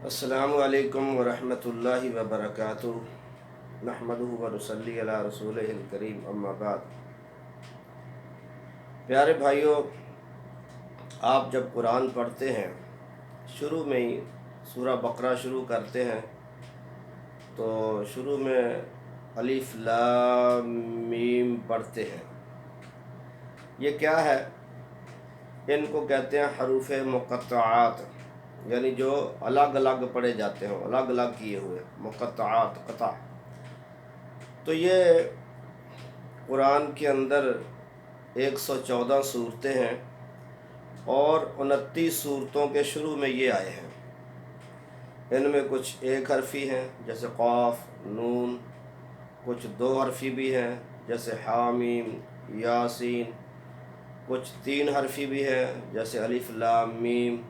السلام علیکم ورحمۃ اللہ وبرکاتہ۔ نحمدہ ونصلی علی رسولہ الکریم، اما بعد۔ پیارے بھائیوں، آپ جب قرآن پڑھتے ہیں، شروع میں ہی سورہ بقرہ شروع کرتے ہیں تو شروع میں الف لام میم پڑھتے ہیں۔ یہ کیا ہے؟ ان کو کہتے ہیں حروف مقطعات، یعنی جو الگ الگ پڑھے جاتے ہوں، الگ الگ کیے ہوئے مقطعات، قطع۔ تو یہ قرآن کے اندر 114 صورتیں ہیں اور 29 صورتوں کے شروع میں یہ آئے ہیں۔ ان میں کچھ ایک حرفی ہیں جیسے قاف، نون، کچھ دو حرفی بھی ہیں جیسے حامیم، یاسین، کچھ تین حرفی بھی ہیں جیسے الف لام میم،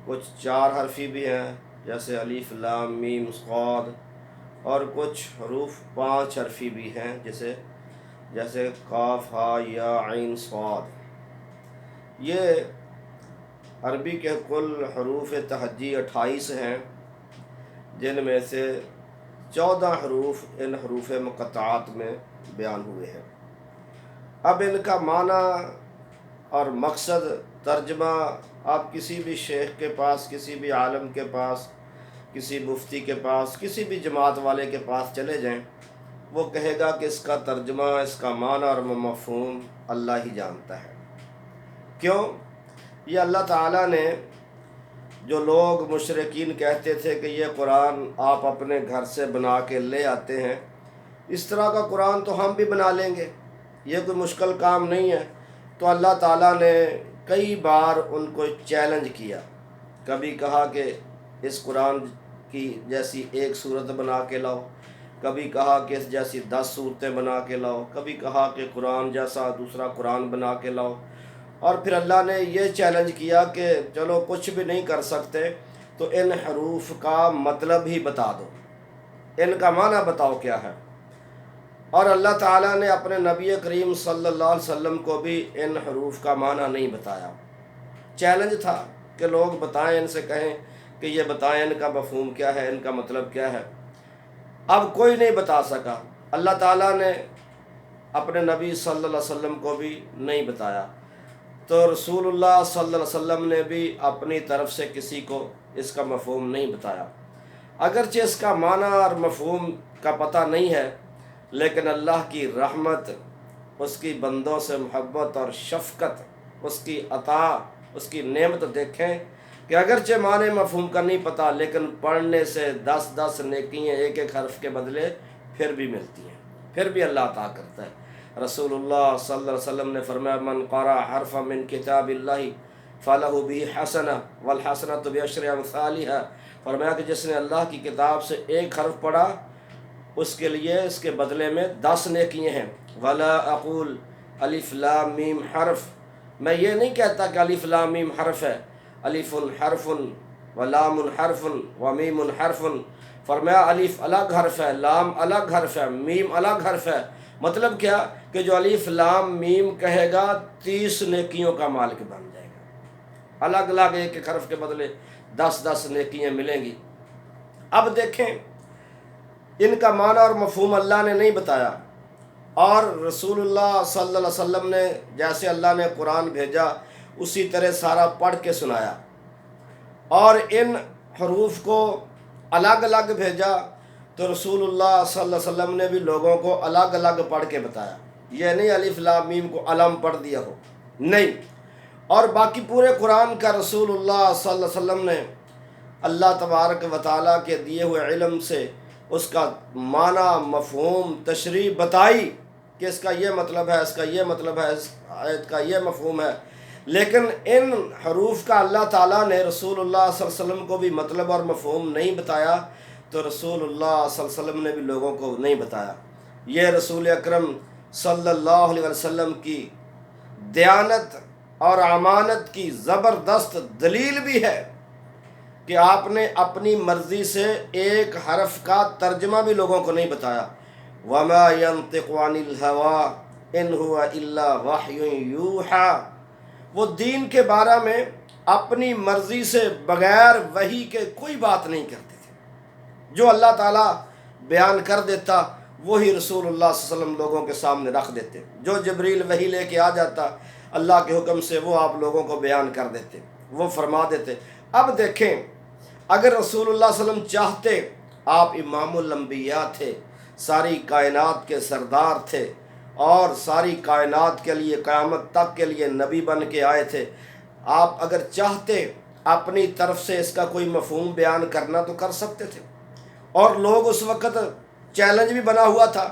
کچھ چار حرفی بھی ہیں جیسے الف لام میم صاد، اور کچھ حروف 5 حرفی بھی ہیں جیسے قاف، ہا، یا، عین، صاد۔ یہ عربی کے کل حروف تہجی 28 ہیں، جن میں سے 14 حروف ان حروف مقطعات میں بیان ہوئے ہیں۔ اب ان کا معنی اور مقصد، ترجمہ آپ کسی بھی شیخ کے پاس، کسی بھی عالم کے پاس، کسی مفتی کے پاس، کسی بھی جماعت والے کے پاس چلے جائیں، وہ کہے گا کہ اس کا ترجمہ، اس کا معنی اور مفہوم اللہ ہی جانتا ہے۔ کیوں؟ یہ اللہ تعالیٰ نے، جو لوگ مشرکین کہتے تھے کہ یہ قرآن آپ اپنے گھر سے بنا کے لے آتے ہیں، اس طرح کا قرآن تو ہم بھی بنا لیں گے، یہ کوئی مشکل کام نہیں ہے۔ تو اللہ تعالیٰ نے کئی بار ان کو چیلنج کیا، کبھی کہا کہ اس قرآن کی جیسی ایک صورت بنا کے لاؤ، کبھی کہا کہ اس جیسی 10 صورتیں بنا کے لاؤ، کبھی کہا کہ قرآن جیسا دوسرا قرآن بنا کے لاؤ، اور پھر اللہ نے یہ چیلنج کیا کہ چلو کچھ بھی نہیں کر سکتے تو ان حروف کا مطلب ہی بتا دو، ان کا معنی بتاؤ کیا ہے۔ اور اللہ تعالیٰ نے اپنے نبی کریم صلی اللہ علیہ وسلم کو بھی ان حروف کا معنی نہیں بتایا۔ چیلنج تھا کہ لوگ بتائیں، ان سے کہیں کہ یہ بتائیں ان کا مفہوم کیا ہے، ان کا مطلب کیا ہے۔ اب کوئی نہیں بتا سکا، اللہ تعالیٰ نے اپنے نبی صلی اللہ علیہ وسلم کو بھی نہیں بتایا، تو رسول اللہ صلی اللہ علیہ وسلم نے بھی اپنی طرف سے کسی کو اس کا مفہوم نہیں بتایا۔ اگرچہ اس کا معنی اور مفہوم کا پتہ نہیں ہے، لیکن اللہ کی رحمت، اس کی بندوں سے محبت اور شفقت، اس کی عطا، اس کی نعمت دیکھیں کہ اگرچہ معنی مفہوم کا نہیں پتہ، لیکن پڑھنے سے 10 نیکیاں ایک ایک حرف کے بدلے پھر بھی ملتی ہیں، پھر بھی اللہ عطا کرتا ہے۔ رسول اللہ صلی اللہ علیہ وسلم نے فرمایا من قرأ حرفا من کتاب اللہ فلہ بہ حسنہ والحسنۃ بعشر امثالھا، فرمایا کہ جس نے اللہ کی کتاب سے ایک حرف پڑھا، اس کے لیے اس کے بدلے میں 10 نیکیاں ہیں۔ ولا اقول الف لام میم حرف، میں یہ نہیں کہتا کہ الف لام میم حرف ہے، الف حرف و لام حرف و میم حرف، فرمایا الف الگ حرف ہے، لام الگ حرف ہے، میم الگ حرف ہے۔ مطلب کیا کہ جو الف لام میم کہے گا 30 نیکیوں کا مالک بن جائے گا، الگ الگ ایک ایک حرف کے بدلے 10 نیکیاں ملیں گی۔ اب دیکھیں، ان کا معنی اور مفہوم اللہ نے نہیں بتایا، اور رسول اللہ صلی اللہ علیہ وسلم نے جیسے اللہ نے قرآن بھیجا اسی طرح سارا پڑھ کے سنایا، اور ان حروف کو الگ الگ بھیجا تو رسول اللہ صلی اللہ علیہ وسلم نے بھی لوگوں کو الگ الگ پڑھ کے بتایا۔ یہ نہیں الف لام میم کو علم پڑھ دیا ہو، نہیں۔ اور باقی پورے قرآن کا رسول اللہ صلی اللہ علیہ وسلم نے اللہ تبارک و تعالیٰ کے دیے ہوئے علم سے اس کا معنی، مفہوم، تشریح بتائی کہ اس کا یہ مطلب ہے، اس کا یہ مطلب ہے، اس آیت کا یہ مفہوم ہے۔ لیکن ان حروف کا اللہ تعالیٰ نے رسول اللہ صلی اللہ علیہ وسلم کو بھی مطلب اور مفہوم نہیں بتایا، تو رسول اللہ صلی اللہ علیہ وسلم نے بھی لوگوں کو نہیں بتایا۔ یہ رسول اکرم صلی اللہ علیہ وسلم کی دیانت اور امانت کی زبردست دلیل بھی ہے کہ آپ نے اپنی مرضی سے ایک حرف کا ترجمہ بھی لوگوں کو نہیں بتایا۔ وَمَا يَنطِقُ عَنِ الْهَوَىٰ إِنْ هُوَ إِلَّا وَحْيٌ يُوحَىٰ، وہ دین کے بارے میں اپنی مرضی سے بغیر وحی کے کوئی بات نہیں کرتے تھے۔ جو اللہ تعالیٰ بیان کر دیتا وہی رسول اللہ صلی اللہ علیہ وسلم لوگوں کے سامنے رکھ دیتے، جو جبریل وحی لے کے آ جاتا اللہ کے حکم سے وہ آپ لوگوں کو بیان کر دیتے، وہ فرما دیتے۔ اب دیکھیں، اگر رسول اللہ صلی اللہ علیہ وسلم چاہتے، آپ امام الانبیاء تھے، ساری کائنات کے سردار تھے، اور ساری کائنات کے لیے قیامت تک کے لیے نبی بن کے آئے تھے، آپ اگر چاہتے اپنی طرف سے اس کا کوئی مفہوم بیان کرنا تو کر سکتے تھے۔ اور لوگ اس وقت چیلنج بھی بنا ہوا تھا،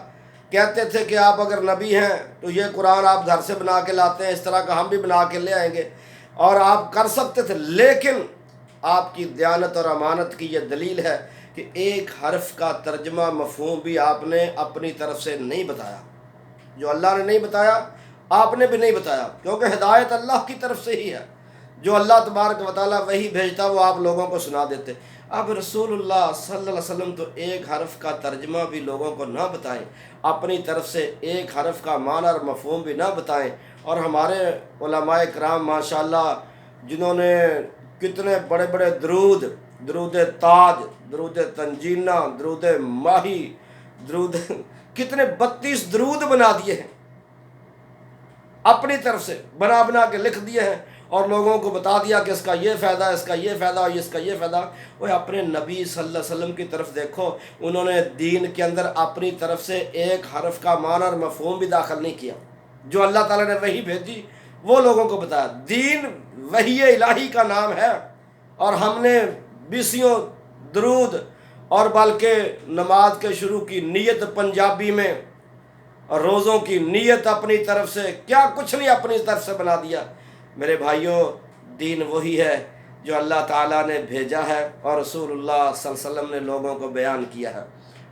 کہتے تھے کہ آپ اگر نبی ہیں تو یہ قرآن آپ گھر سے بنا کے لاتے ہیں، اس طرح کا ہم بھی بنا کے لے آئیں گے، اور آپ کر سکتے تھے۔ لیکن آپ کی دیانت اور امانت کی یہ دلیل ہے کہ ایک حرف کا ترجمہ مفہوم بھی آپ نے اپنی طرف سے نہیں بتایا، جو اللہ نے نہیں بتایا آپ نے بھی نہیں بتایا، کیونکہ ہدایت اللہ کی طرف سے ہی ہے۔ جو اللہ تبارک و تعالیٰ وہی بھیجتا وہ آپ لوگوں کو سنا دیتے۔ اب رسول اللہ صلی اللہ علیہ وسلم تو ایک حرف کا ترجمہ بھی لوگوں کو نہ بتائیں، اپنی طرف سے ایک حرف کا معنی اور مفہوم بھی نہ بتائیں، اور ہمارے علماء کرام ماشاءاللہ جنہوں نے کتنے بڑے بڑے درود تاج، درود تنجینہ، درود ماہی، درود کتنے 32 درود بنا دیے ہیں، اپنی طرف سے بنا کے لکھ دیے ہیں، اور لوگوں کو بتا دیا کہ اس کا یہ فائدہ، اس کا یہ فائدہ، اس کا یہ فائدہ۔ وہ اپنے نبی صلی اللہ علیہ وسلم کی طرف دیکھو، انہوں نے دین کے اندر اپنی طرف سے ایک حرف کا معنی اور مفہوم بھی داخل نہیں کیا۔ جو اللہ تعالیٰ نے وحی بھیجی وہ لوگوں کو بتایا۔ دین وحی الہی کا نام ہے، اور ہم نے بیسیوں درود اور بلکہ نماز کے شروع کی نیت پنجابی میں، اور روزوں کی نیت اپنی طرف سے، کیا کچھ نہیں اپنی طرف سے بنا دیا۔ میرے بھائیوں، دین وہی ہے جو اللہ تعالیٰ نے بھیجا ہے اور رسول اللہ صلی اللہ علیہ وسلم نے لوگوں کو بیان کیا ہے،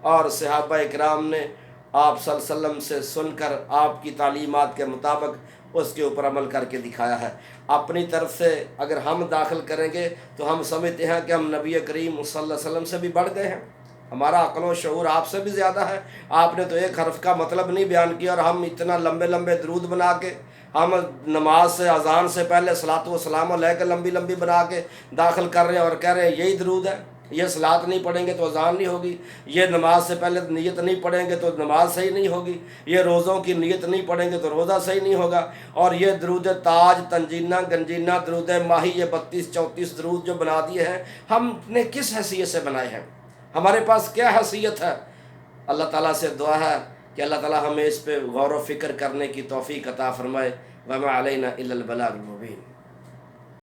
اور صحابہ اکرام نے آپ صلی اللہ علیہ وسلم سے سن کر آپ کی تعلیمات کے مطابق اس کے اوپر عمل کر کے دکھایا ہے۔ اپنی طرف سے اگر ہم داخل کریں گے تو ہم سمجھتے ہیں کہ ہم نبی کریم صلی اللہ علیہ وسلم سے بھی بڑھ گئے ہیں، ہمارا عقل و شعور آپ سے بھی زیادہ ہے۔ آپ نے تو ایک حرف کا مطلب نہیں بیان کیا، اور ہم اتنا لمبے لمبے درود بنا کے، ہم نماز سے اذان سے پہلے صلاۃ و سلام علیہ کے لمبی لمبی بنا کے داخل کر رہے ہیں، اور کہہ رہے ہیں یہی درود ہے۔ یہ صلاۃ نہیں پڑھیں گے تو اذان نہیں ہوگی، یہ نماز سے پہلے نیت نہیں پڑھیں گے تو نماز صحیح نہیں ہوگی، یہ روزوں کی نیت نہیں پڑھیں گے تو روزہ صحیح نہیں ہوگا، اور یہ درود تاج، تنجینہ، گنجینہ، درود ماہی، یہ 32-34 درود جو بنا دیے ہیں، ہم نے کس حیثیت سے بنائے ہیں؟ ہمارے پاس کیا حیثیت ہے؟ اللہ تعالیٰ سے دعا ہے کہ اللہ تعالیٰ ہمیں اس پہ غور و فکر کرنے کی توفیق عطا فرمائے۔ وما علینا الا البلاغ المبین۔